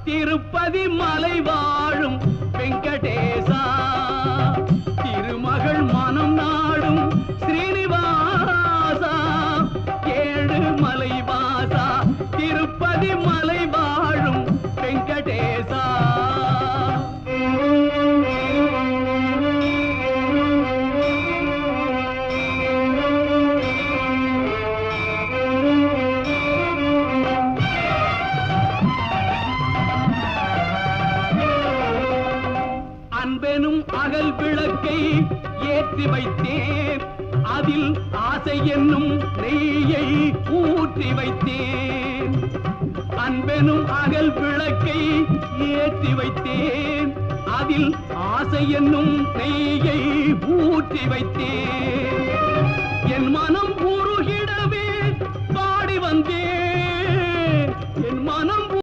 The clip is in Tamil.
திருப்பதி மலை வாழும் வெங்கடேசா திருமகள் மனம் நாடும் ஸ்ரீனிவாசா ஏழு மலை வாசா திருப்பதி மலை வாழும் வெங்கடேசா அன்பெனும் அகல் விளக்கை ஏற்றி வைத்தேன் அதில் ஆசை என்னும் நெய்யை ஊற்றி வைத்தேன் அன்பெனும் அகல் விளக்கை ஏற்றி வைத்தேன் அதில் ஆசை என்னும் நெய்யை ஊற்றி வைத்தேன் என் மனம் உருகிட